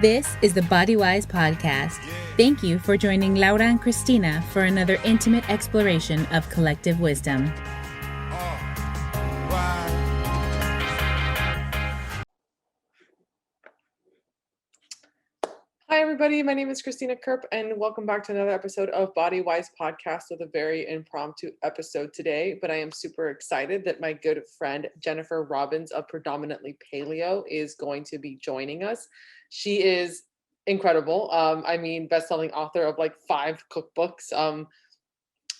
This is the Body Wise podcast. Thank you for joining Laura and Cristina for another intimate exploration of collective wisdom. Hi, everybody. My name is Cristina Kerp, and welcome back to another episode of Body Wise podcast with a very impromptu episode today. But I am super excited that my good friend Jennifer Robbins of Predominantly Paleo is going to be joining us. She is incredible. Best-selling author of like 5 cookbooks.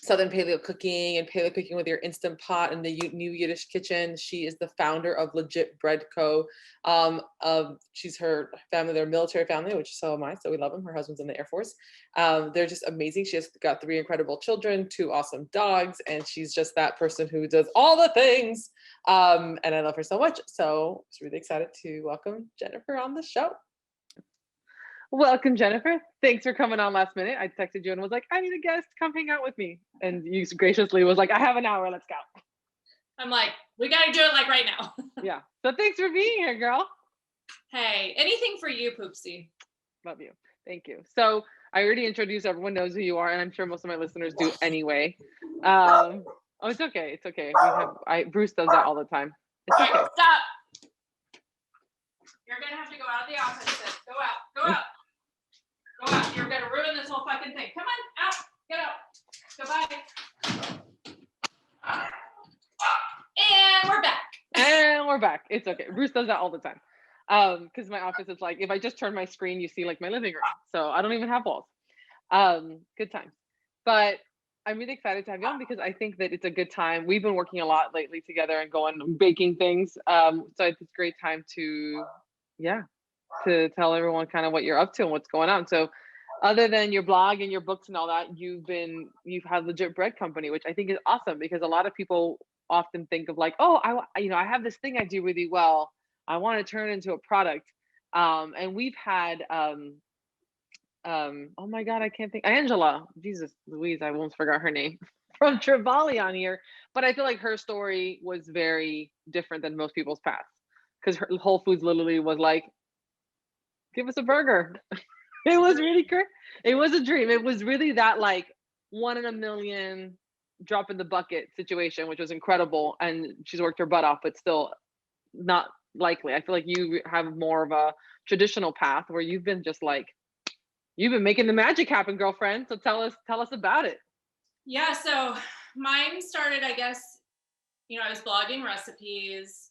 Southern Paleo Cooking and Paleo Cooking with Your Instant Pot and the New Yiddish Kitchen. She is the founder of Legit Bread Co. She's her family, they're a military family, which so am I, so we love them. Her husband's in the Air Force. They're just amazing. She has got 3 incredible children, 2 awesome dogs, and she's just that person who does all the things. And I love her so much. So I was really excited to welcome Jennifer on the show. Welcome, Jennifer. Thanks for coming on last minute. I texted you and was like, I need a guest. Come hang out with me. And you graciously was like, I have an hour. Let's go. I'm like, we got to do it like right now. Yeah. So thanks for being here, girl. Hey, anything for you, Poopsie. Love you. Thank you. So I already introduced, everyone knows who you are, and I'm sure most of my listeners do anyway. It's okay. It's okay. Bruce does that all the time. It's all okay. Right, stop. You're going to have to go out of the office. Sis. Go out. Go out. Go out. You're going to ruin this whole fucking thing. Come on. Out. Get out. Goodbye. And we're back. And we're back. It's okay. Bruce does that all the time. Because my office is like, if I just turn my screen, you see like my living room. So I don't even have walls. Good times. But I'm really excited to have you on because I think that it's a good time. We've been working a lot lately together and going baking things. So it's a great time to tell everyone kind of what you're up to and what's going on. So other than your blog and your books and all that, you've had Legit Bread Company, which I think is awesome because a lot of people often think of like, oh, I have this thing I do really well. I want to turn it into a product. And we've had, oh my God, I can't think, Angela, Jesus Louise, I almost forgot her name, from Trevally on here. But I feel like her story was very different than most people's paths because her Whole Foods literally was like, give us a burger. It was really great. It was a dream. It was really that like 1 in a million drop in the bucket situation, which was incredible. And she's worked her butt off, but still not likely. I feel like you have more of a traditional path where you've been making the magic happen, girlfriend. So tell us about it. Yeah. So mine started, I guess, I was blogging recipes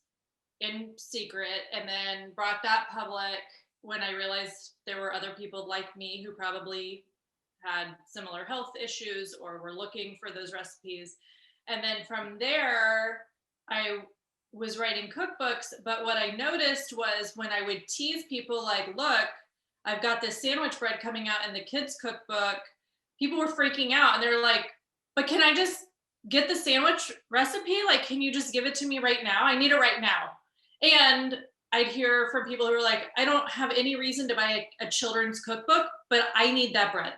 in secret and then brought that public when I realized there were other people like me who probably had similar health issues or were looking for those recipes. And then from there, I was writing cookbooks. But what I noticed was when I would tease people like, look, I've got this sandwich bread coming out in the kids' cookbook, people were freaking out and they're like, but can I just get the sandwich recipe? Like, can you just give it to me right now? I need it right now. And I'd hear from people who were like, I don't have any reason to buy a children's cookbook, but I need that bread.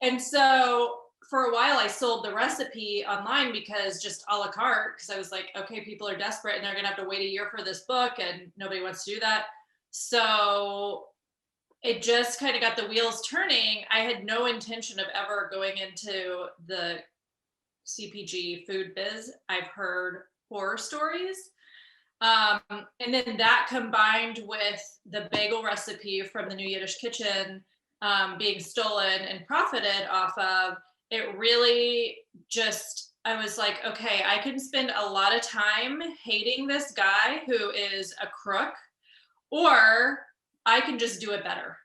And so for a while I sold the recipe online because just a la carte, because I was like, okay, people are desperate and they're going to have to wait a year for this book and nobody wants to do that. So it just kind of got the wheels turning. I had no intention of ever going into the CPG food biz. I've heard horror stories. And then that combined with the bagel recipe from the New Yiddish Kitchen being stolen and profited off of, it really just, I was like, okay, I can spend a lot of time hating this guy who is a crook, or I can just do it better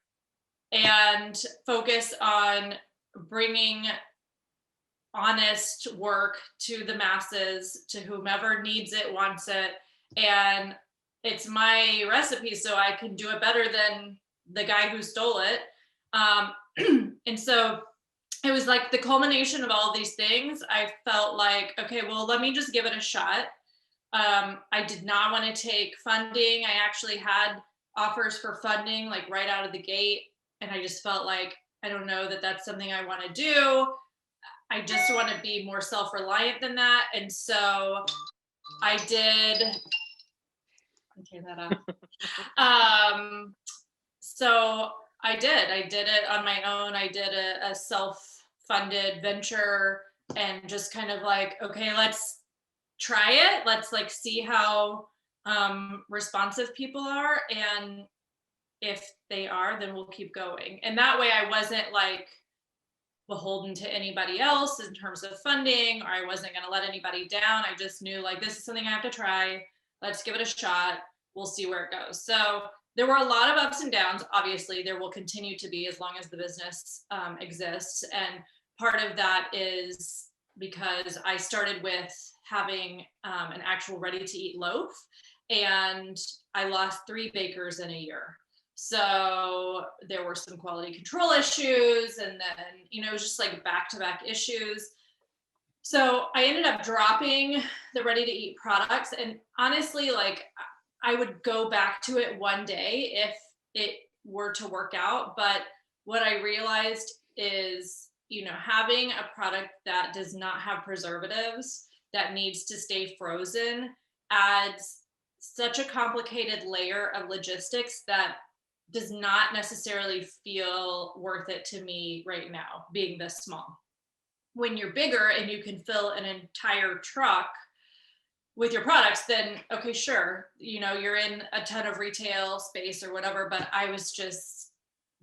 and focus on bringing honest work to the masses, to whomever needs it, wants it. And it's my recipe, so I can do it better than the guy who stole it. And so it was like the culmination of all these things. I felt like, okay, well, let me just give it a shot. I did not want to take funding. I actually had offers for funding like right out of the gate. And I just felt like, I don't know that that's something I want to do. I just want to be more self-reliant than that. And so I did, turn that off. So I did it on my own. I did a self-funded venture and just kind of like, okay, let's try it. Let's like see how responsive people are. And if they are, then we'll keep going. And that way I wasn't like beholden to anybody else in terms of funding, or I wasn't going to let anybody down. I just knew like, this is something I have to try. Let's give it a shot. We'll see where it goes. So there were a lot of ups and downs. Obviously, there will continue to be as long as the business exists. And part of that is because I started with having an actual ready to eat loaf, and I lost 3 bakers in a year. So there were some quality control issues, and then, it was just like back-to-back issues. So I ended up dropping the ready to eat products. And honestly, like I would go back to it one day if it were to work out. But what I realized is, having a product that does not have preservatives, that needs to stay frozen, adds such a complicated layer of logistics that does not necessarily feel worth it to me right now, being this small. When you're bigger and you can fill an entire truck with your products, then okay, sure, you're in a ton of retail space or whatever. But I was just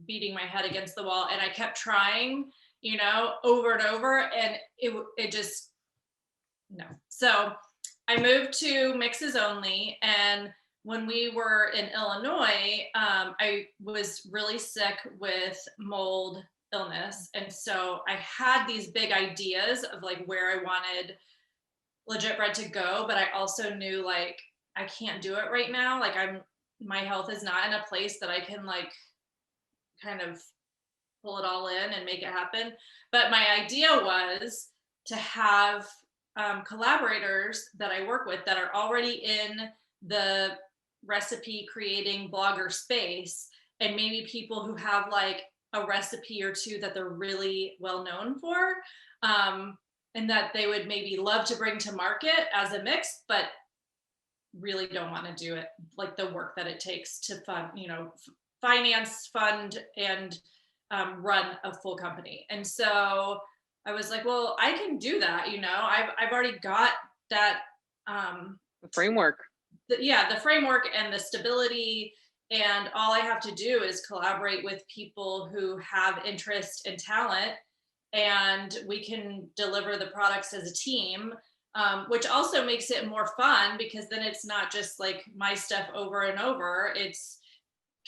beating my head against the wall, and I kept trying, over and over, and it just, no. So I moved to mixes only, and when we were in Illinois, I was really sick with mold illness. And so I had these big ideas of like where I wanted Legit Bread to go, but I also knew like, I can't do it right now. Like my health is not in a place that I can like kind of pull it all in and make it happen. But my idea was to have collaborators that I work with that are already in the recipe creating blogger space, and maybe people who have like a recipe or two that they're really well known for, and that they would maybe love to bring to market as a mix, but really don't want to do it like the work that it takes to finance, fund, and run a full company. And so I was like, well, I can do that. I've already got that framework. The framework and the stability, and all I have to do is collaborate with people who have interest and talent, and we can deliver the products as a team, which also makes it more fun, because then it's not just like my stuff over and over. It's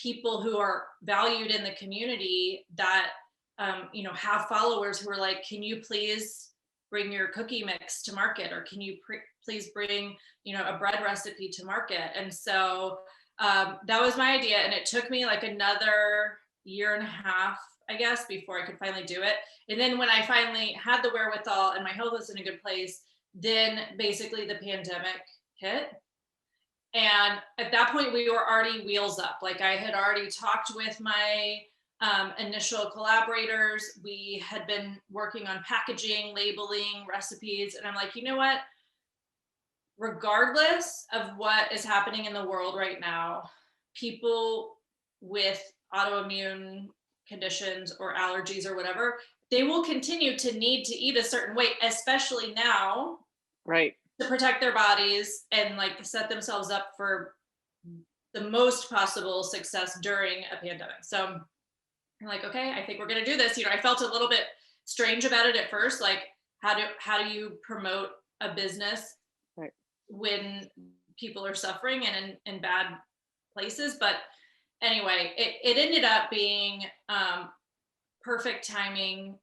people who are valued in the community that have followers who are like, can you please bring your cookie mix to market, or can you please bring a bread recipe to market? And so that was my idea, and it took me like another year and a half, I guess, before I could finally do it. And then when I finally had the wherewithal and my health was in a good place, then basically the pandemic hit. And at that point we were already wheels up. Like I had already talked with my initial collaborators. We had been working on packaging, labeling, recipes. And I'm like, you know what? Regardless of what is happening in the world right now, people with autoimmune conditions or allergies or whatever, they will continue to need to eat a certain way, especially now, right, to protect their bodies and like set themselves up for the most possible success during a pandemic. So I'm like, okay, I think we're going to do this. I felt a little bit strange about it at first. Like, how do you promote a business right, when people are suffering and in bad places? But anyway, it ended up being perfect timing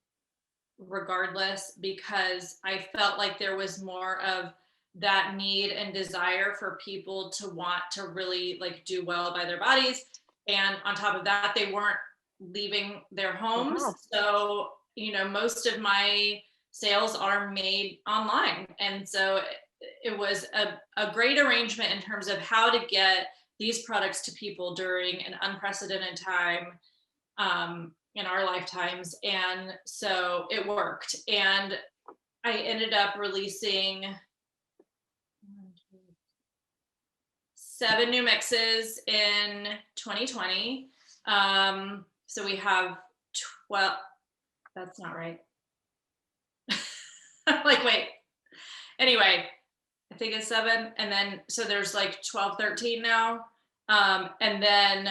regardless, because I felt like there was more of that need and desire for people to want to really like do well by their bodies. And on top of that, they weren't leaving their homes. So, most of my sales are made online. And so it was a great arrangement in terms of how to get these products to people during an unprecedented time in our lifetimes. And so it worked. And I ended up releasing 7 new mixes in 2020. So we have 12, that's not right. Like, wait, anyway, I think it's 7. And then, so there's like 12, 13 now. And then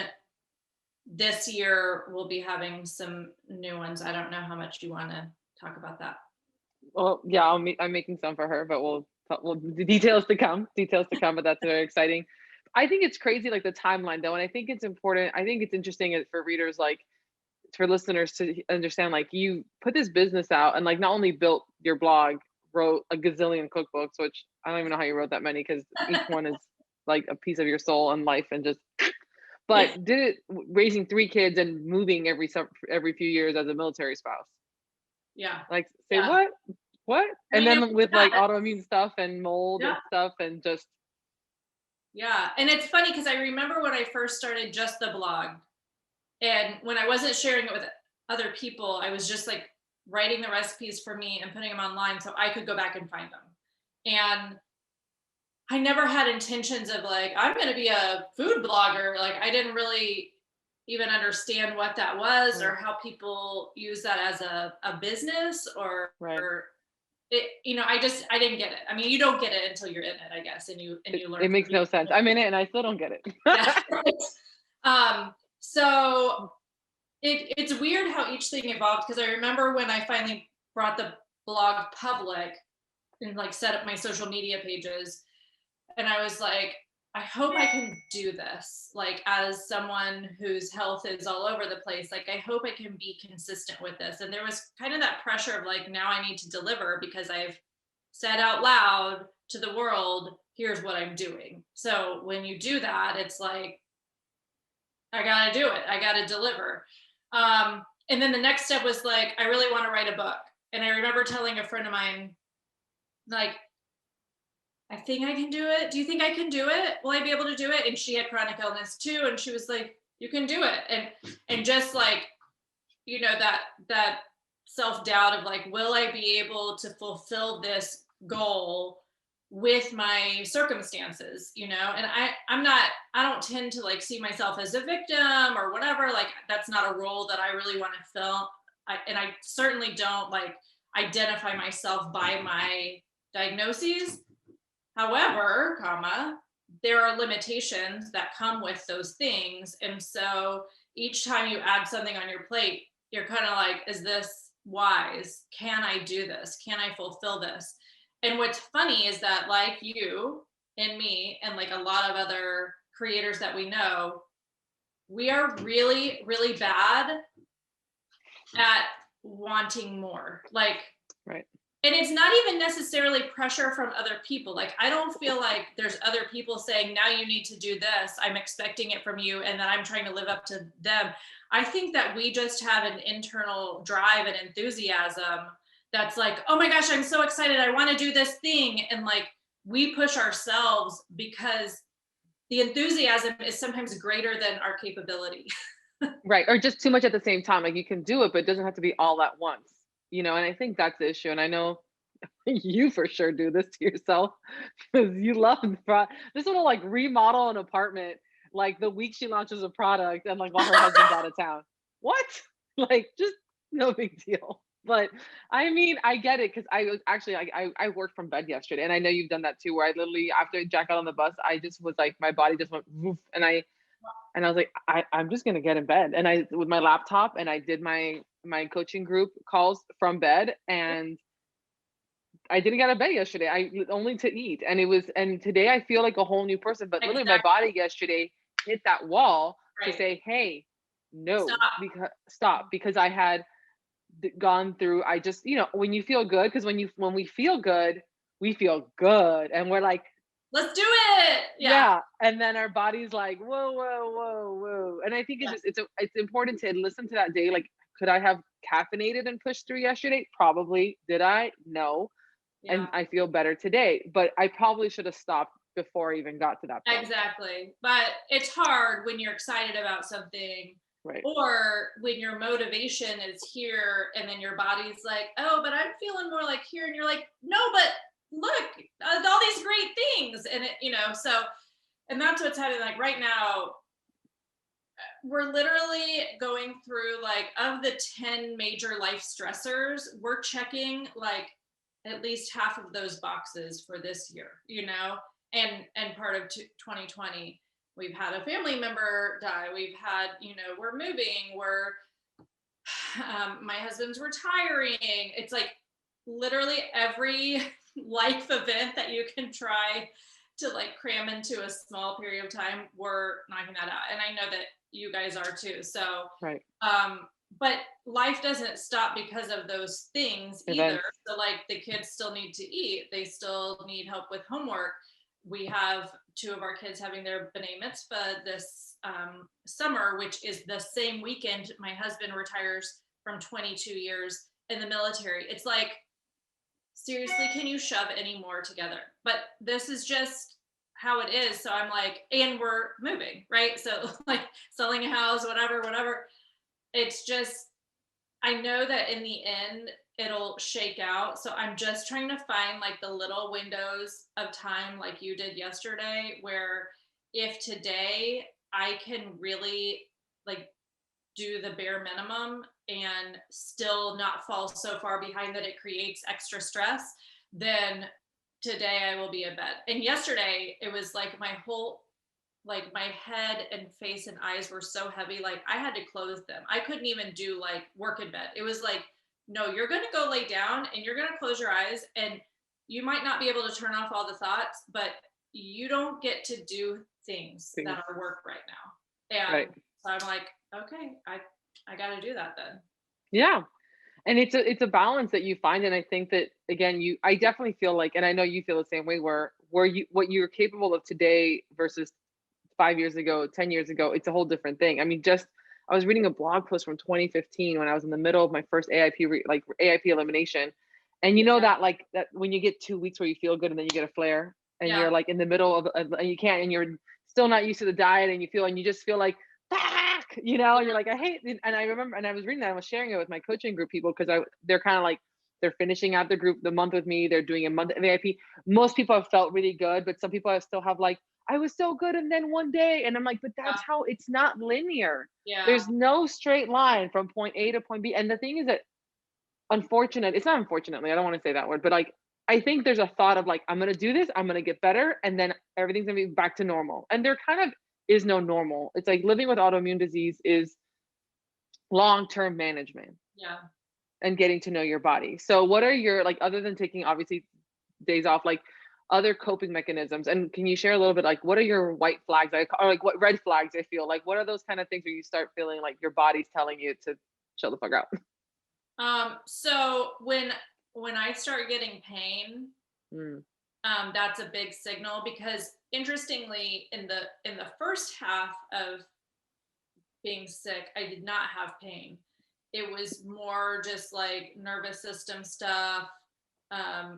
this year we'll be having some new ones. I don't know how much you want to talk about that. Well, yeah, I'm making some for her, but we'll the details to come, but that's very exciting. I think it's crazy, like the timeline though. And I think it's important. I think it's interesting for readers, like for listeners to understand, like you put this business out and like not only built your blog, wrote a gazillion cookbooks, which I don't even know how you wrote that many, because each one is like a piece of your soul and life and just, but did it raising 3 kids and moving every few years as a military spouse. Yeah. Like say what? And then with like autoimmune stuff and mold and stuff and just. Yeah. And it's funny because I remember when I first started just the blog, and when I wasn't sharing it with other people, I was just like writing the recipes for me and putting them online so I could go back and find them. And I never had intentions of like, I'm going to be a food blogger. Like I didn't really even understand what that was or how people use that as a business or it, I didn't get it. I mean, you don't get it until you're in it, I guess. And you learn. It makes no sense. I'm in it and I still don't get it. Yeah. So it's weird how each thing evolved, because I remember when I finally brought the blog public and like set up my social media pages, and I was like, I hope I can do this. Like as someone whose health is all over the place, like I hope I can be consistent with this. And there was kind of that pressure of like, now I need to deliver because I've said out loud to the world, here's what I'm doing. So when you do that, it's like, I got to do it. I got to deliver. And then the next step was like, I really want to write a book. And I remember telling a friend of mine, like, I think I can do it. Do you think I can do it? Will I be able to do it? And she had chronic illness too. And she was like, you can do it. And just like, that self-doubt of like, will I be able to fulfill this goal with my circumstances, and I don't tend to like see myself as a victim or whatever. Like that's not a role that I really want to fill. And I certainly don't like identify myself by my diagnoses. However, there are limitations that come with those things. And so each time you add something on your plate, you're kind of like, is this wise? Can I do this? Can I fulfill this? And what's funny is that like you and me and like a lot of other creators that we know, we are really, really bad at wanting more. Like, right. And it's not even necessarily pressure from other people. Like, I don't feel like there's other people saying, now you need to do this. I'm expecting it from you. And then I'm trying to live up to them. I think that we just have an internal drive and enthusiasm that's like, oh my gosh, I'm so excited. I want to do this thing. And like, we push ourselves because the enthusiasm is sometimes greater than our capability. Right. Or just too much at the same time. Like you can do it, but it doesn't have to be all at once, and I think that's the issue. And I know you for sure do this to yourself because you love this little like remodel an apartment like the week she launches a product and like while her husband's out of town. What? Like just no big deal. But I mean, I get it because I was actually I worked from bed yesterday, and I know you've done that too. Where I literally after Jack got on the bus, I just was like my body just went woof, and I was like I'm just gonna get in bed, and I with my laptop, and I did my coaching group calls from bed, and I didn't get out of bed yesterday. I only to eat, and today I feel like a whole new person. But literally, my body yesterday hit that wall to say, hey, no, stop, because I had gone through. I just when you feel good, because when we feel good, we feel good, and we're like, let's do it. Yeah. And then our body's like, whoa. And I think it's important to listen to that day. Like, could I have caffeinated and pushed through yesterday? Probably. Did I? No. Yeah. And I feel better today, but I probably should have stopped before I even got to that point. Exactly. But it's hard when you're excited about something. Right. Or when your motivation is here and then your body's like, oh, but I'm feeling more like here. And you're like, no, but look, all these great things. And it, so, and that's what's happening. Like right now, we're literally going through like, of the 10 major life stressors, we're checking like at least half of those boxes for this year, you know, and part of 2020, we've had a family member die. We've had, you know, we're moving, my husband's retiring. It's like literally every life event that you can try to like cram into a small period of time, we're knocking that out. And I know that you guys are too. So, Right. But life doesn't stop because of those things either. So like the kids still need to eat. They still need help with homework. We have 2 of our kids having their B'nai Mitzvah this summer, which is the same weekend my husband retires from 22 years in the military. It's like, seriously, can you shove any more together? But this is just how it is. So I'm like, and we're moving, right? So like selling a house, whatever. It's just, I know that in the end, it'll shake out. So I'm just trying to find like the little windows of time like you did yesterday, where if today I can really like do the bare minimum and still not fall so far behind that it creates extra stress, then today I will be in bed. And yesterday it was like my whole, like my head and face and eyes were so heavy, like I had to close them. I couldn't even do like work in bed. It was like, no, you're going to go lay down and you're going to close your eyes, and you might not be able to turn off all the thoughts, but you don't get to do things that are work right now. And so I'm like, okay, I got to do that then. Yeah. And it's a balance that you find. And I think that, again, I definitely feel like, and I know you feel the same way, where what you're capable of today versus 5 years ago, 10 years ago, it's a whole different thing. I mean, I was reading a blog post from 2015 when I was in the middle of my first AIP elimination. And you know that like that when you get 2 weeks where you feel good and then you get a flare and you're like in the middle of, and you can't, and you're still not used to the diet, and you just feel like, you know, and you're like, I hate it. And I remember, and I was reading that, I was sharing it with my coaching group people, because they're kind of like, they're finishing out the month with me. They're doing a month of AIP. Most people have felt really good, but some people still have like, I was so good, and then one day, and I'm like, but that's how it's not linear. There's no straight line from point A to point B. And the thing is that it's not unfortunately, I don't want to say that word, but like, I think there's a thought of like, I'm going to do this, I'm going to get better, and then everything's going to be back to normal. And there kind of is no normal. It's like living with autoimmune disease is long-term management. Yeah. And getting to know your body. So what are your, like, other than taking obviously days off, like other coping mechanisms? And can you share a little bit, like, what are your white flags, or like what red flags? I feel like, what are those kind of things where you start feeling like your body's telling you to chill the fuck out? So when I start getting pain, that's a big signal, because interestingly, in the first half of being sick, I did not have pain. It was more just like nervous system stuff,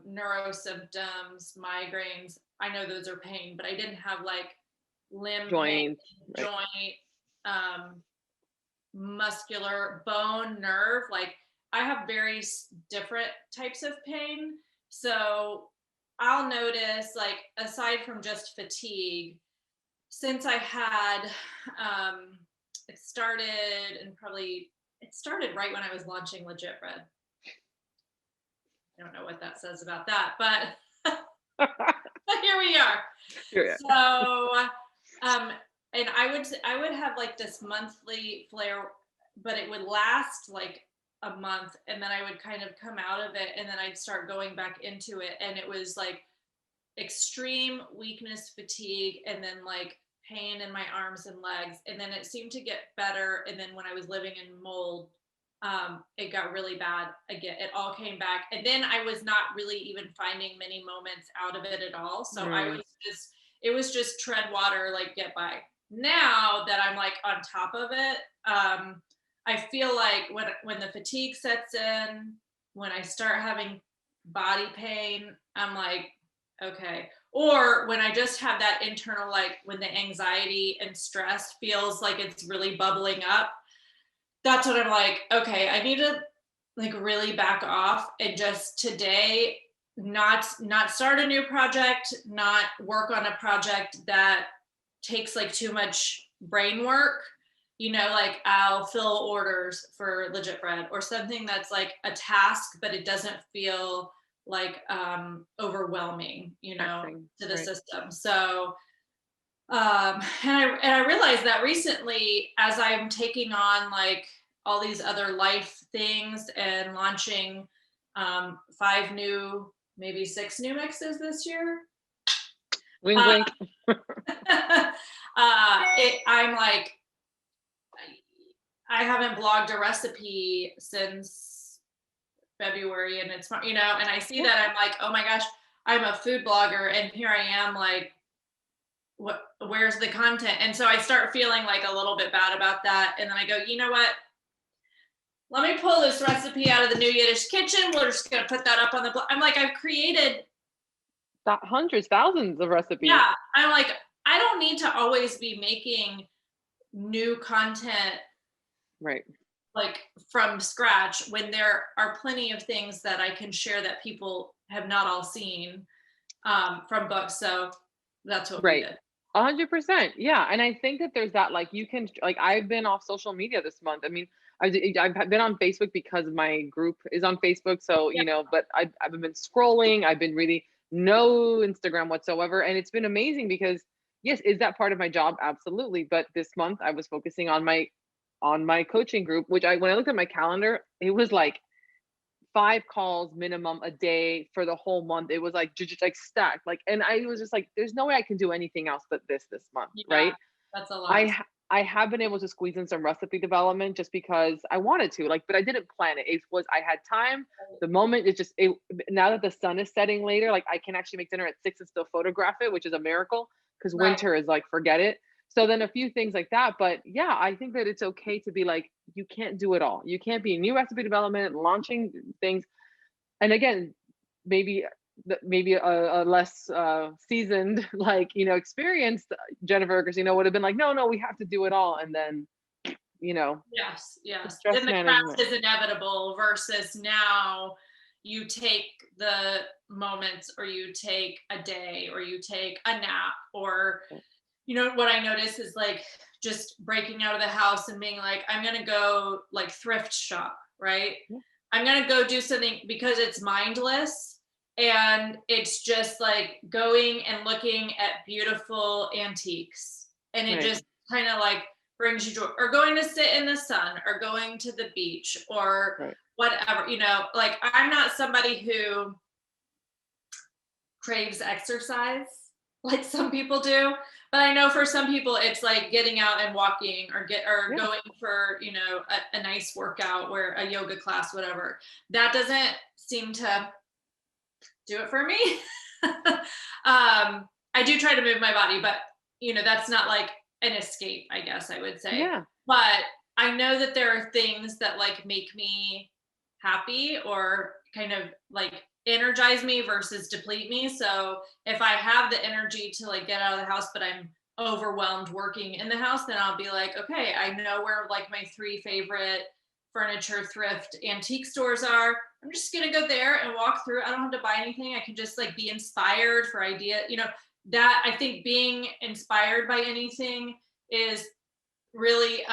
neuro symptoms, migraines. I know those are pain, but I didn't have like limb pain, joint, muscular, bone, nerve. Like I have very different types of pain. So I'll notice, like, aside from just fatigue, since I had, it started right when I was launching Legit Bread. I don't know what that says about that, but here we are. Sure. So, and I would have like this monthly flare, but it would last like a month, and then I would kind of come out of it, and then I'd start going back into it, and it was like extreme weakness, fatigue, and then like pain in my arms and legs, and then it seemed to get better. And then when I was living in mold, it got really bad again. It all came back, and then I was not really even finding many moments out of it at all. So it was just tread water, like get by. Now that I'm like on top of it, I feel like when the fatigue sets in, when I start having body pain, I'm like, okay. Or when I just have that internal, like when the anxiety and stress feels like it's really bubbling up, that's when I'm like, okay, I need to like really back off and just today not start a new project, not work on a project that takes like too much brain work, you know, like I'll fill orders for Legit Bread, or something that's like a task, but it doesn't feel like overwhelming, you know, to the system. So and I realized that recently, as I'm taking on like all these other life things and launching 5 new, maybe 6 new mixes this year. Wink, wink. I'm like, I haven't blogged a recipe since February, and it's, you know, and I see that, I'm like, oh my gosh, I'm a food blogger, and here I am like, where's the content? And so I start feeling like a little bit bad about that. And then I go, you know what? Let me pull this recipe out of the New Yiddish Kitchen. We're just going to put that up on the blog. I'm like, I've created hundreds, thousands of recipes. Yeah. I'm like, I don't need to always be making new content. Right. Like from scratch, when there are plenty of things that I can share that people have not all seen from books. So that's what we did. 100%. Yeah. And I think that there's that, like, you can, like, I've been off social media this month. I mean, I've been on Facebook because my group is on Facebook. So, you know, but I've been scrolling. I've been really no Instagram whatsoever. And it's been amazing because, yes, is that part of my job? Absolutely. But this month I was focusing on my coaching group, which when I looked at my calendar, it was like 5 calls minimum a day for the whole month. It was like just like stacked, like, and I was just like, there's no way I can do anything else but this month. Right. That's a lot. I have been able to squeeze in some recipe development just because I wanted to, like, but I didn't plan it. I had time. The moment now that the sun is setting later, like I can actually make dinner at 6 and still photograph it, which is a miracle, because winter is like, forget it. So then a few things like that. But yeah, I think that it's okay to be like, you can't do it all. You can't be in new recipe development, launching things. And again, maybe a less seasoned, like, you know, experienced Jennifer or Cristina would have been like, no, we have to do it all. And then, you know. Yes. Then the craft is inevitable, versus now you take the moments, or you take a day, or you take a nap, or, you know, what I notice is like just breaking out of the house and being like, I'm going to go like thrift shop, right? I'm going to go do something because it's mindless. And it's just like going and looking at beautiful antiques. And it just kind of like brings you joy, or going to sit in the sun, or going to the beach, or whatever, you know, like I'm not somebody who craves exercise like some people do, but I know for some people it's like getting out and walking, or going for, you know, a nice workout, where a yoga class, whatever. That doesn't seem to do it for me. I do try to move my body, but, you know, that's not like an escape, I guess I would say. But I know that there are things that like make me happy, or kind of like energize me versus deplete me. So if I have the energy to like get out of the house, but I'm overwhelmed working in the house, then I'll be like, okay, I know where like my 3 favorite furniture thrift antique stores are. I'm just going to go there and walk through. I don't have to buy anything. I can just like be inspired for idea. You know, that I think being inspired by anything is really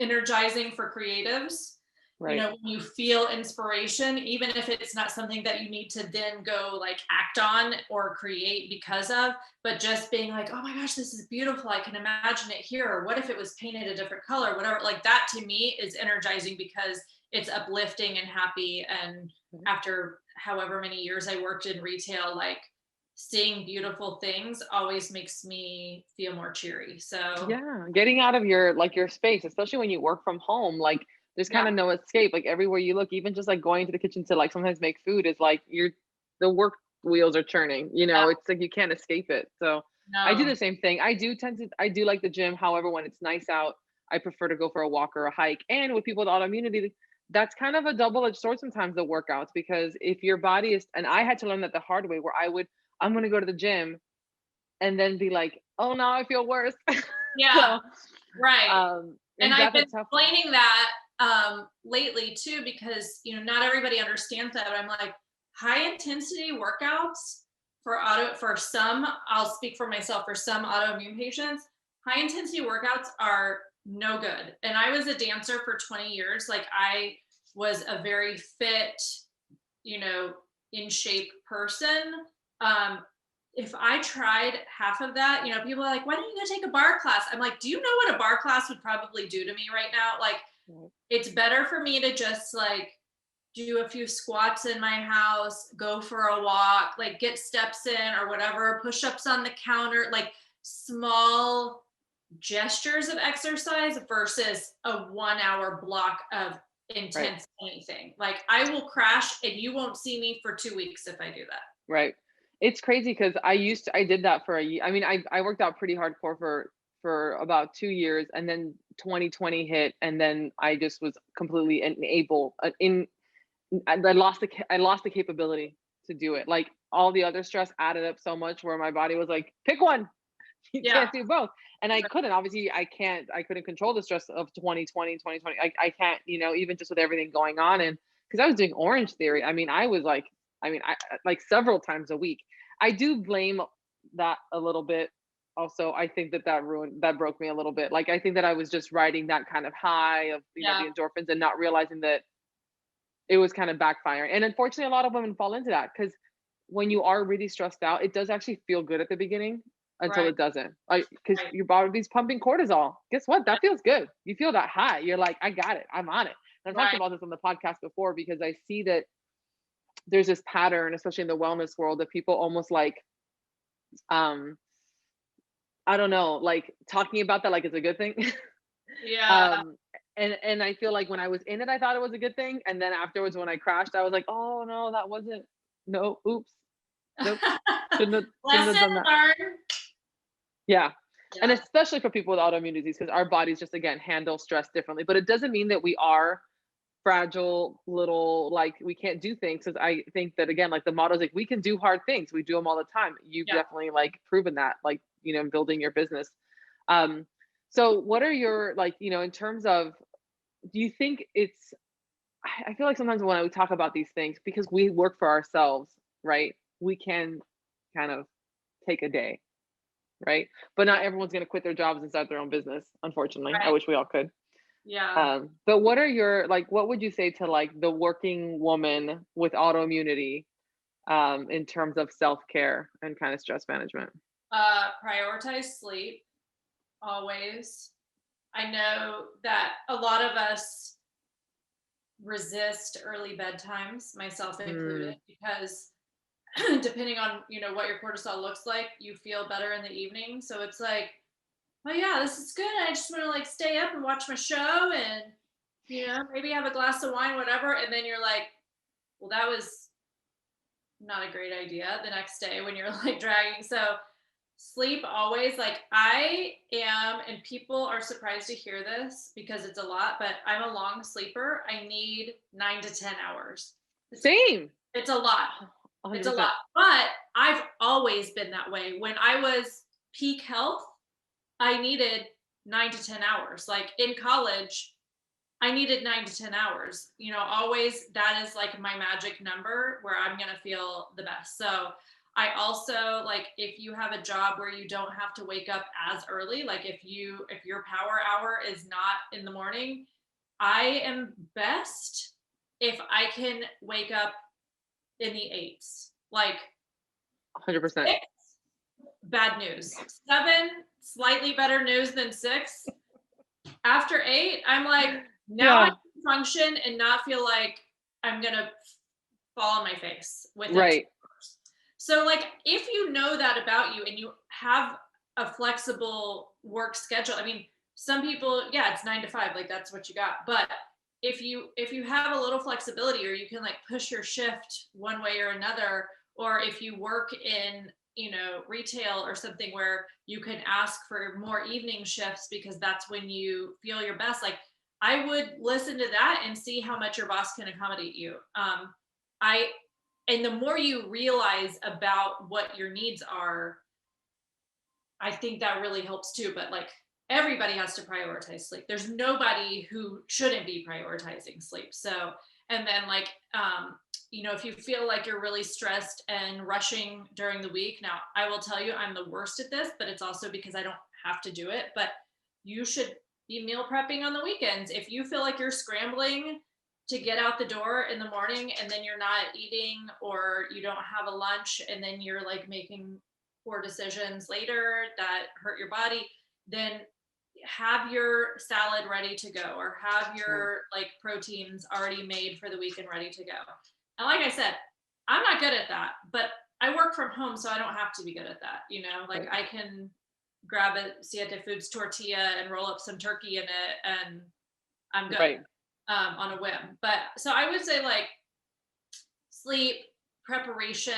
energizing for creatives. You know, when you feel inspiration, even if it's not something that you need to then go like act on or create because of, but just being like, oh my gosh, this is beautiful. I can imagine it here. Or what if it was painted a different color, whatever. Like that to me is energizing, because it's uplifting and happy. And after however many years I worked in retail, like seeing beautiful things always makes me feel more cheery. So yeah, getting out of your space, especially when you work from home, like there's kind of no escape. Like everywhere you look, even just like going to the kitchen to like sometimes make food, is like the work wheels are churning, you know. It's like you can't escape it. So I do the same thing. I do like the gym. However, when it's nice out, I prefer to go for a walk or a hike. And with people with autoimmunity, that's kind of a double-edged sword sometimes, the workouts, because if your body is, and I had to learn that the hard way, where I'm going to go to the gym and then be like, oh, now I feel worse. And I've been explaining that lately too, because, you know, not everybody understands that, but I'm like, high intensity workouts for some, I'll speak for myself, for some autoimmune patients, high intensity workouts are no good. And I was a dancer for 20 years. Like I was a very fit, you know, in shape person. If I tried half of that, you know, people are like, why don't you go take a bar class? I'm like, do you know what a bar class would probably do to me right now? Like, it's better for me to just like do a few squats in my house, go for a walk, like get steps in or whatever, push-ups on the counter, like small gestures of exercise versus a 1 hour block of intense anything. Like I will crash and you won't see me for 2 weeks if I do that. Right. It's crazy because I did that for a year. I mean, I worked out pretty hardcore for about 2 years, and then 2020 hit, and then I just was completely unable. I lost the capability to do it. Like all the other stress added up so much, where my body was like, pick one. You can't do both. And I couldn't. Obviously, I couldn't control the stress of 2020. I can't. You know, even just with everything going on, and because I was doing Orange Theory. I mean, I like several times a week. I do blame that a little bit. Also, I think that broke me a little bit. Like, I think that I was just riding that kind of high of, you know, the endorphins and not realizing that it was kind of backfiring. And unfortunately, a lot of women fall into that because when you are really stressed out, it does actually feel good at the beginning until it doesn't. Like, because your body's pumping cortisol. Guess what? That feels good. You feel that high. You're like, I got it. I'm on it. And I've talked about this on the podcast before because I see that there's this pattern, especially in the wellness world, that people almost like, I don't know, like talking about that like it's a good thing. And I feel like when I was in it, I thought it was a good thing. And then afterwards, when I crashed, I was like, oh no, that wasn't, no, oops. Nope. Shouldn't have done that. Learned. Yeah. And especially for people with autoimmune disease, because our bodies just, again, handle stress differently. But it doesn't mean that we are fragile little, like we can't do things. Because I think that, again, like the motto is like, we can do hard things. We do them all the time. You've definitely like proven that, like, you know, building your business. So what are your, like, you know, in terms of, do you think it's, I feel like sometimes when we talk about these things, because we work for ourselves, right? We can kind of take a day, right? But not everyone's going to quit their jobs and start their own business, unfortunately. I wish we all could. But what are your, like, what would you say to like the working woman with autoimmunity in terms of self-care and kind of stress management? Prioritize sleep always. I know that a lot of us resist early bedtimes, myself included, because depending on, you know, what your cortisol looks like, you feel better in the evening. So it's like, oh yeah, this is good. I just want to like stay up and watch my show and, you know, maybe have a glass of wine, whatever. And then you're like, well, that was not a great idea the next day when you're like dragging. So sleep always, like I am, and people are surprised to hear this because it's a lot, but I'm a long sleeper. I need 9 to 10 hours. Same. It's a lot. 100%. It's a lot, but I've always been that way. When I was peak health, I needed 9 to 10 hours. Like in college, I needed 9 to 10 hours. You know, always that is like my magic number where I'm going to feel the best. So I also, like, if you have a job where you don't have to wake up as early, like if your power hour is not in the morning, I am best if I can wake up in the 8s, like 100%. 6, bad news. 7, slightly better news than 6. After 8, I'm like, now I can function and not feel like I'm gonna fall on my face with it. So like, if you know that about you and you have a flexible work schedule, I mean, some people, it's 9 to 5, like that's what you got. But if you have a little flexibility, or you can like push your shift one way or another, or if you work in, you know, retail or something where you can ask for more evening shifts because that's when you feel your best, like I would listen to that and see how much your boss can accommodate you. And the more you realize about what your needs are, I think that really helps too. But like, everybody has to prioritize sleep. There's nobody who shouldn't be prioritizing sleep. So, and then like, you know, if you feel like you're really stressed and rushing during the week, now I will tell you, I'm the worst at this, but it's also because I don't have to do it. But you should be meal prepping on the weekends. If you feel like you're scrambling to get out the door in the morning and then you're not eating, or you don't have a lunch and then you're like making poor decisions later that hurt your body, then have your salad ready to go, or have your like proteins already made for the week and ready to go. And like I said, I'm not good at that, but I work from home, so I don't have to be good at that. You know, like I can grab a Siete Foods tortilla and roll up some turkey in it and I'm good on a whim. But so I would say like sleep, preparation,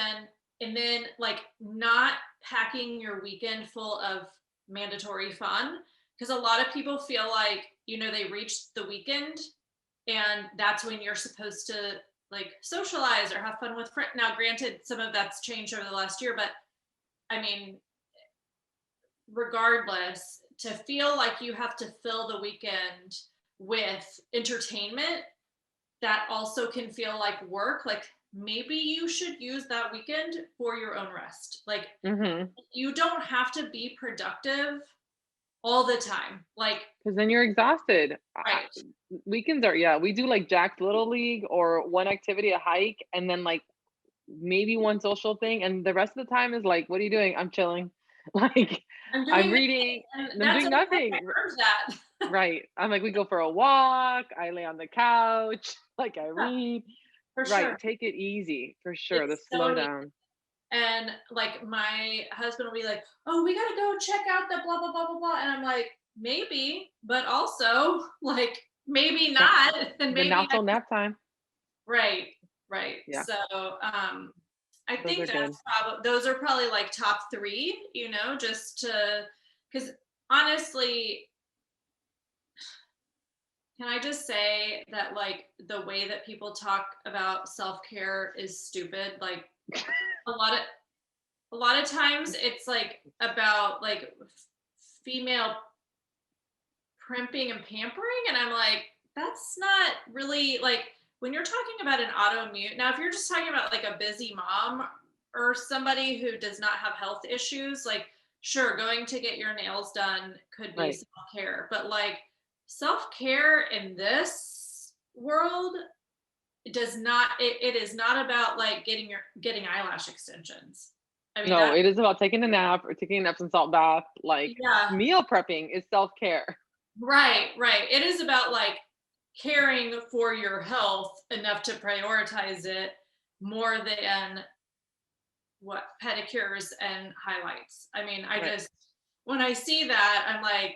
and then like not packing your weekend full of mandatory fun. Because a lot of people feel like, you know, they reached the weekend and that's when you're supposed to like socialize or have fun with friends. Now, granted, some of that's changed over the last year, but I mean, regardless, to feel like you have to fill the weekend with entertainment that also can feel like work, like maybe you should use that weekend for your own rest. Like you don't have to be productive all the time, like because then you're exhausted. Right. Weekends are, we do like Jack's Little League or one activity, a hike, and then like maybe one social thing, and the rest of the time is like, what are you doing? I'm chilling. Like I'm reading, I'm doing nothing. That. Right. I'm like, we go for a walk, I lay on the couch, like I read. For Right. sure. Take it easy, for sure. It's The slow down. And like my husband will be like, oh, we gotta go check out the blah blah blah blah blah, and I'm like, maybe, but also like maybe not, and maybe now till nap time. Right. Yeah. So I think that's probably, those are probably like top 3, you know, just to, because honestly, can I just say that like the way that people talk about self-care is stupid. Like a lot of times it's like about like female primping and pampering, and I'm like, that's not really like, when you're talking about an autoimmune, now if you're just talking about like a busy mom or somebody who does not have health issues, like sure, going to get your nails done could be self-care, but like self-care in this world, it is not about like getting eyelash extensions. I mean, no, it is about taking a nap or taking an Epsom salt bath. Like meal prepping is self-care. Right. It is about like caring for your health enough to prioritize it more than what pedicures and highlights. I mean, I just, when I see that, I'm like,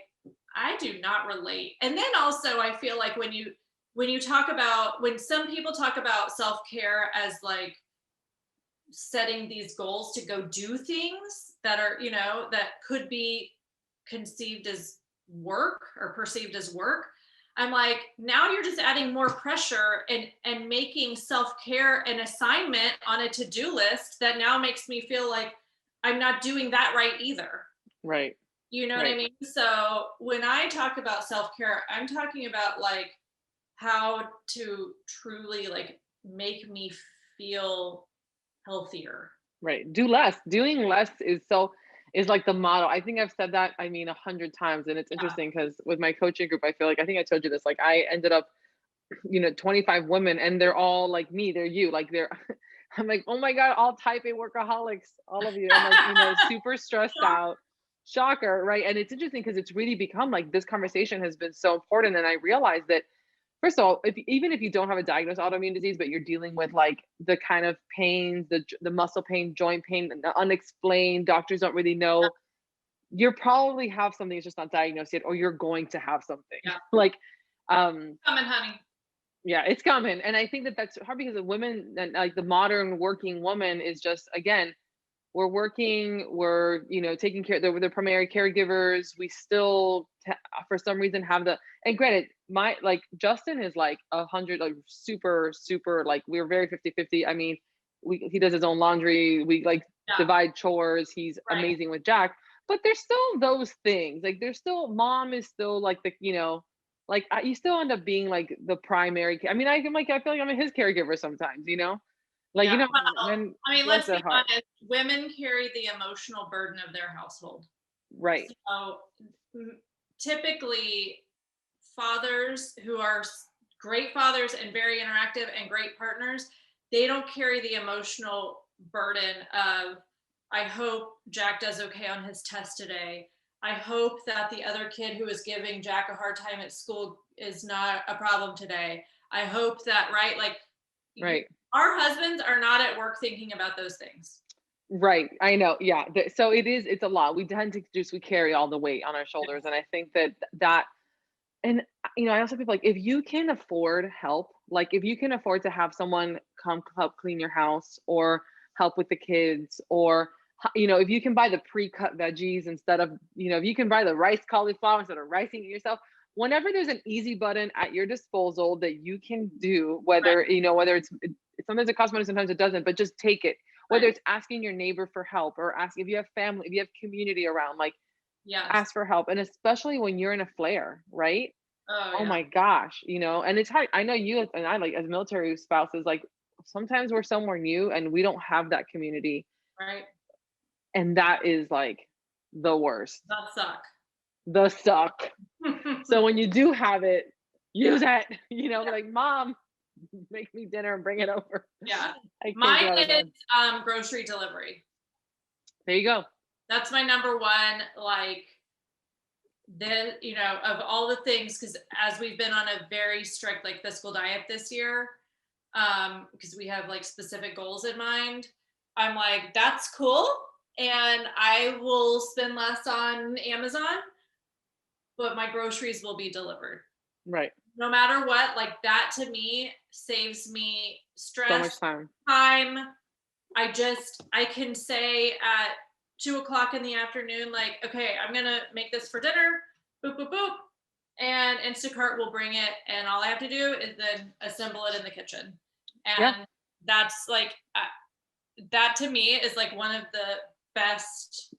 I do not relate. And then also I feel like when some people talk about self-care as like setting these goals to go do things that are, you know, that could be conceived as work or perceived as work, I'm like, now you're just adding more pressure and making self-care an assignment on a to-do list that now makes me feel like I'm not doing that right either. Right. You know what I mean? So when I talk about self-care, I'm talking about like how to truly like make me feel healthier. Right. Do less. Doing less is like the model. I think I've said that, 100 times. And it's interesting because with my coaching group, I feel like, I think I told you this, like I ended up, 25 women and they're all like me, they're you, like I'm like, oh my God, all type A workaholics, all of you. I'm like, super stressed out. Shocker. Right. And it's interesting because it's really become like this conversation has been so important. And I realized that, first of all, even if you don't have a diagnosed autoimmune disease, but you're dealing with like the kind of pains, the muscle pain, joint pain, the unexplained, doctors don't really know, you probably have something that's just not diagnosed yet, or you're going to have something. Like, coming, honey. Yeah, it's coming. And I think that's hard because of women, and like the modern working woman is just, again, we're working, we're, taking care, they're primary caregivers. We still, for some reason, have and granted, Justin is like 100, like super, like we're very 50-50. I mean, he does his own laundry. We divide chores. He's amazing with Jack, but there's still those things. Like there's still, mom is still like you still end up being like the primary. I mean, I feel like I'm his caregiver sometimes, Like, well, then let's be honest, women carry the emotional burden of their household. Right. So typically fathers who are great fathers and very interactive and great partners, they don't carry the emotional burden of, I hope Jack does okay on his test today. I hope that the other kid who is giving Jack a hard time at school is not a problem today. I hope that, right? Like, Right. Our husbands are not at work thinking about those things. Right. I know. Yeah. So it's a lot. We tend to we carry all the weight on our shoulders. And I think that, and I also feel like if you can afford help, like if you can afford to have someone come help clean your house or help with the kids, or, if you can buy the pre-cut veggies instead of, if you can buy the rice cauliflower instead of ricing it yourself, whenever there's an easy button at your disposal that you can do, whether, whether it's sometimes it costs money, sometimes it doesn't, but just take it. Whether it's asking your neighbor for help or ask if you have family, if you have community around, like ask for help. And especially when you're in a flare, right? Oh my gosh, and it's hard. I know you and I, like as military spouses, like sometimes we're somewhere new and we don't have that community. Right. And that is like the worst. The suck. So when you do have it, use it, like, Mom, make me dinner and bring it over. Yeah. Mine is grocery delivery. There you go. That's my number one, like, of all the things, because as we've been on a very strict like fiscal diet this year, because we have like specific goals in mind, I'm like, that's cool. And I will spend less on Amazon, but my groceries will be delivered. Right. No matter what, like that to me saves me stress, so much time. I can say at 2:00 in the afternoon, like, okay, I'm going to make this for dinner, boop, boop, boop. And Instacart will bring it. And all I have to do is then assemble it in the kitchen. And that's like, that to me is like one of the best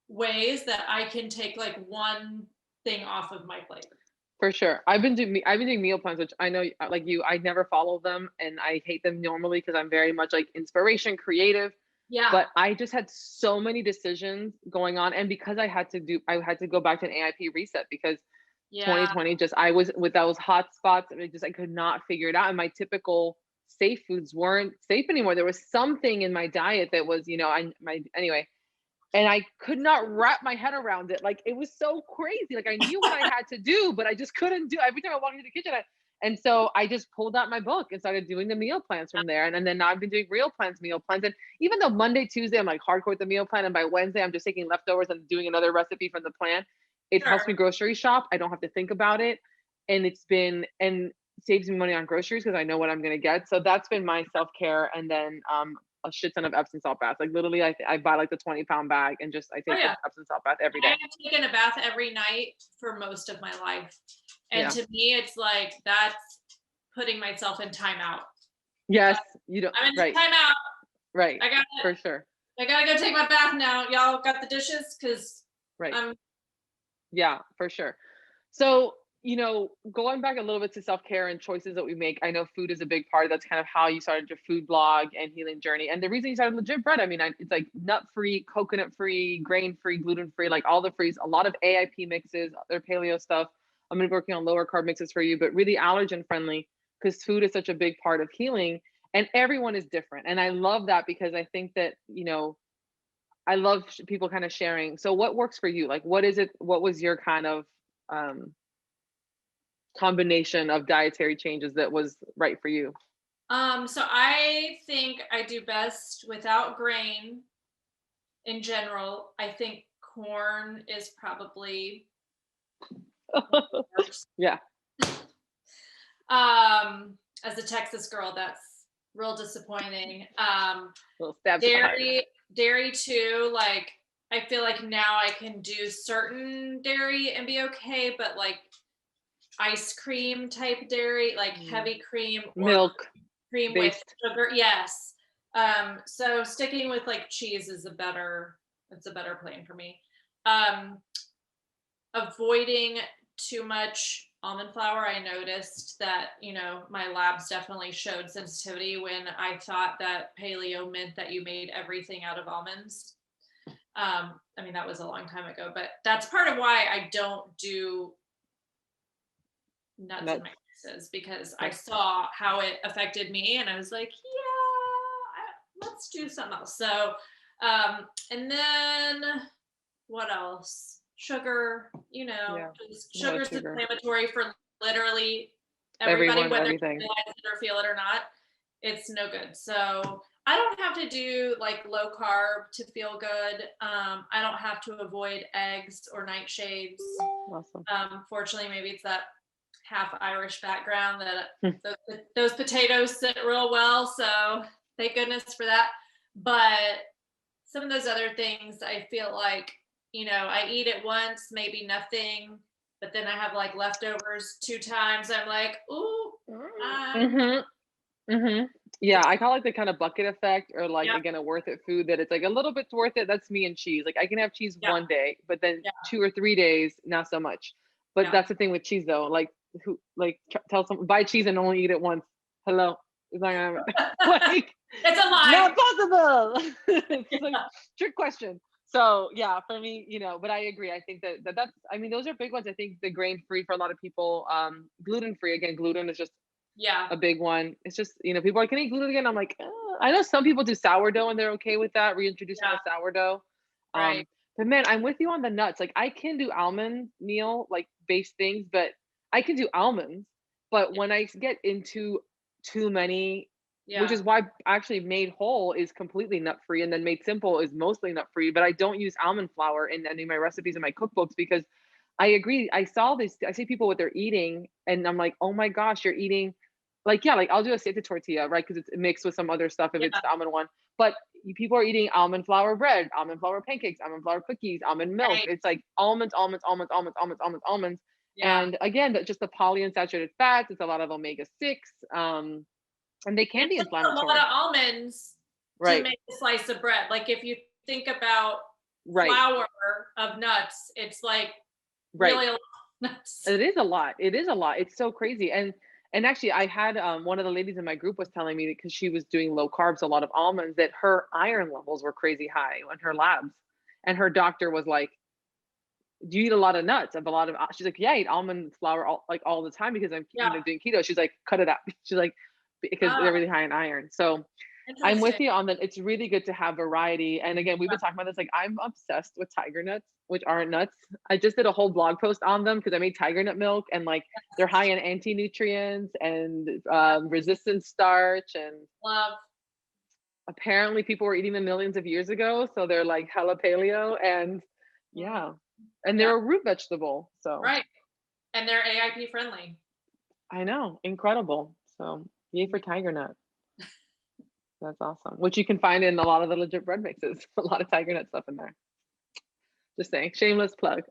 ways that I can take like one thing off of my plate. For sure. I've been doing meal plans, which I know, like you, I never follow them and I hate them normally because I'm very much like inspiration, creative. Yeah. But I just had so many decisions going on. And because I had to go back to an AIP reset because 2020, I was with those hot spots and I could not figure it out. And my typical safe foods weren't safe anymore. There was something in my diet that was, anyway. And I could not wrap my head around it. Like, it was so crazy. Like, I knew what I had to do, but I just couldn't do. Every time I walked into the kitchen, and so I just pulled out my book and started doing the meal plans from there. And then now I've been doing meal plans. And even though Monday, Tuesday, I'm like hardcore with the meal plan. And by Wednesday, I'm just taking leftovers and doing another recipe from the plan. It helps me grocery shop. I don't have to think about it. And and saves me money on groceries because I know what I'm going to get. So that's been my self-care. And then, a shit ton of Epsom salt baths. Like literally I buy like the 20-pound bag and just I take an Epsom salt bath every day. I have taken a bath every night for most of my life. And to me, it's like, that's putting myself in timeout. Yes. You don't. I'm in timeout. Right. For sure. I gotta go take my bath now. Y'all got the dishes? Cause yeah, for sure. So, going back a little bit to self-care and choices that we make, I know food is a big part. That's kind of how you started your food blog and healing journey. And the reason you started Legit Bread, it's like nut-free, coconut-free, grain-free, gluten-free, like all the frees, a lot of AIP mixes, other paleo stuff. I'm going to be working on lower carb mixes for you, but really allergen friendly because food is such a big part of healing and everyone is different. And I love that because I think that, I love people kind of sharing. So what works for you? Like, what was your kind of, combination of dietary changes that was right for you? So I think I do best without grain in general. I think corn is probably yeah. As a Texas girl, that's real disappointing. Dairy too, like I feel like now I can do certain dairy and be okay, but like ice cream type dairy, like heavy cream, milk, cream with sugar. Yes. So sticking with like cheese is a better plan for me. Avoiding too much almond flour. I noticed that, my labs definitely showed sensitivity when I thought that paleo meant that you made everything out of almonds. That was a long time ago, but that's part of why I don't do nuts Nuts. in my mixes because I saw how it affected me, and I was like, yeah, let's do something else. So, and then what else? Sugar, just sugar's sugar. inflammatory for literally everybody, Everyone, whether everything. you realize it or feel it or not. It's no good. So I don't have to do like low carb to feel good. I don't have to avoid eggs or nightshades. Awesome. Fortunately, maybe it's that half Irish background that those potatoes sit real well. So thank goodness for that. But some of those other things, I feel like, I eat it once, maybe nothing, but then I have like leftovers 2 times. I'm like, ooh. Yeah, I call it the kind of bucket effect, or like, Yep. again, a worth it food that it's like a little bit's worth it. That's me and cheese. Like I can have cheese Yeah. one day, but then Yeah. 2 or 3 days, not so much. But Yeah. that's the thing with cheese though. Like tell someone buy cheese and only eat it once. Hello. It's not gonna happen. Like It's a lie. not possible. It's like trick question. So yeah, for me, but I agree. I think that's, I mean, those are big ones. I think the grain free for a lot of people, gluten free, again, gluten is just a big one. It's just, people are, can I eat gluten again? I'm like, I know some people do sourdough and they're okay with that, reintroducing the sourdough. Right. But man, I'm with you on the nuts. Like I can do almond meal, like based things, but I can do almonds. But when I get into too many, which is why actually Made Whole is completely nut free, and then Made Simple is mostly nut free, but I don't use almond flour in any of my recipes in my cookbooks because I agree. I see people what they're eating and I'm like, oh my gosh, you're eating like I'll do a aceite tortilla, right? Because it's mixed with some other stuff if it's the almond one. But people are eating almond flour bread, almond flour pancakes, almond flour cookies, almond milk. Right. It's like almonds. Yeah. And again, just the polyunsaturated fats. It's a lot of omega-6. And they can be It's inflammatory. a lot of almonds Right. to make a slice of bread. Like if you think about Right. flour of nuts, it's like really a lot of nuts. It is a lot. It's so crazy. And actually I had one of the ladies in my group was telling me, because she was doing low carbs, a lot of almonds, that her iron levels were crazy high on her labs. And her doctor was like, do you eat a lot of nuts? She's like, yeah, I eat almond flour all the time because I'm doing keto. She's like, cut it out. She's like, because they're really high in iron. So I'm with you on that. It's really good to have variety. And again, we've been talking about this. Like I'm obsessed with tiger nuts, which aren't nuts. I just did a whole blog post on them because I made tiger nut milk, and like they're high in anti-nutrients and resistant starch, and Love. apparently people were eating them millions of years ago. So they're like hella paleo, and and they're a root vegetable. So right. And they're AIP friendly. I know, incredible. So yay for tiger nut. That's awesome. Which you can find in a lot of the legit bread mixes. A lot of tiger nut stuff in there. Just saying, shameless plug.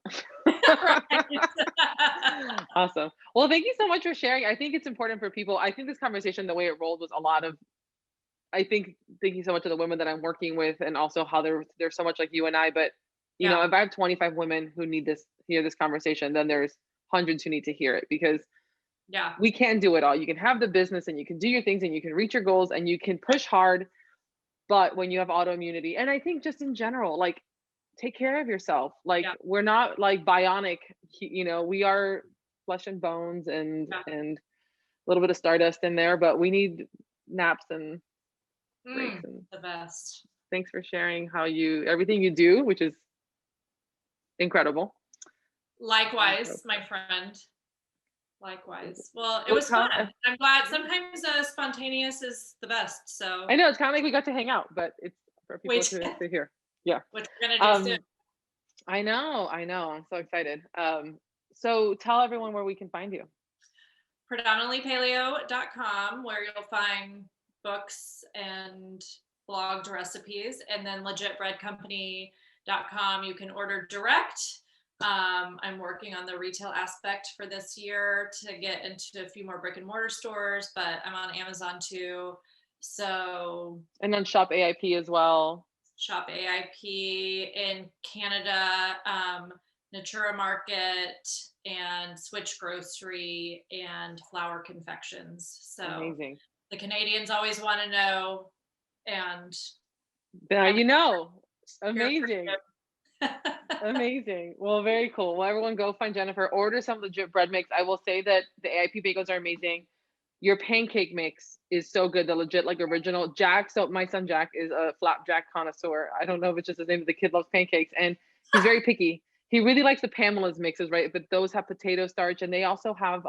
Awesome. Well, thank you so much for sharing. I think it's important for people. I think this conversation, the way it rolled, was a lot of, I think, thank you so much to the women that I'm working with, and also how they're so much like you and I. But if I have 25 women who hear this conversation, then there's hundreds who need to hear it, because we can't do it all. You can have the business and you can do your things and you can reach your goals and you can push hard. But when you have autoimmunity, and I think just in general, like, take care of yourself. Like we're not like bionic, we are flesh and bones and a little bit of stardust in there, but we need naps and breaks. And the best. Thanks for sharing everything you do, which is incredible. Likewise, my friend. Likewise. Well, it was fun. I'm glad. Sometimes spontaneous is the best. So I know it's kind of like we got to hang out, but it's for people to hear. Yeah. What you're gonna do soon. I know. I'm so excited. So tell everyone where we can find you. Predominantlypaleo.com, where you'll find books and blogged recipes, and then legitbreadcompany.com. You can order direct. I'm working on the retail aspect for this year to get into a few more brick and mortar stores, but I'm on Amazon too. So, and then Shop AIP as well. Shop AIP in Canada, Natura Market, and Switch Grocery, and Flower Confections. So amazing. The Canadians always want to know, and amazing. Amazing. Well, very cool. Well, everyone go find Jennifer, order some legit bread mix. I will say that the AIP bagels are amazing. Your pancake mix is so good. The legit, like original Jack. So my son Jack is a flapjack connoisseur. I don't know if it's just his name, but the kid loves pancakes and he's very picky. He really likes the Pamela's mixes, right? But those have potato starch and they also have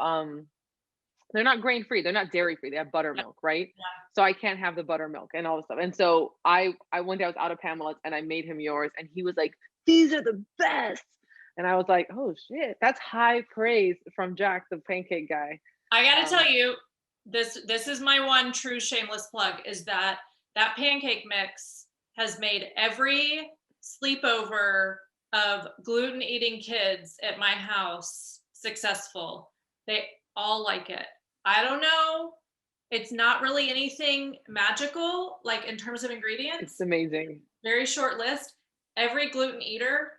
they're not grain free, they're not dairy free, they have buttermilk, right? Yeah. So I can't have the buttermilk and all this stuff. And so I one day I was out of Pamela's and I made him yours and he was like, these are the best. And I was like, oh shit, that's high praise from Jack, the pancake guy. I gotta tell you, this is my one true shameless plug, is that pancake mix has made every sleepover of gluten eating kids at my house successful. They all like it. I don't know. It's not really anything magical, like in terms of ingredients. It's amazing. Very short list. Every gluten eater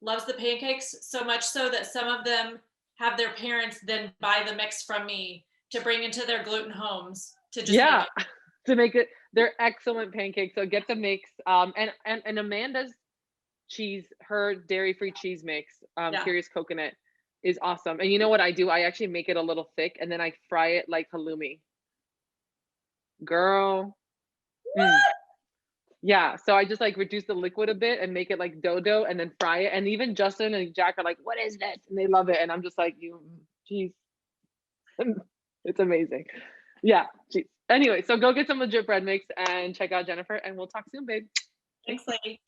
loves the pancakes, so much so that some of them have their parents then buy the mix from me to bring into their gluten homes to just make it. To make it. They're excellent pancakes. So get the mix. And Amanda's cheese, her dairy-free cheese mix, Curious Coconut, is awesome. And you know what I do? I actually make it a little thick and then I fry it like halloumi. Girl. Yeah, so I just like reduce the liquid a bit and make it like dough and then fry it. And even Justin and Jack are like, what is this? And they love it. And I'm just like, geez. It's amazing. Yeah, geez. Anyway, so go get some legit bread mix and check out Jennifer and we'll talk soon, babe. Thanks, lady.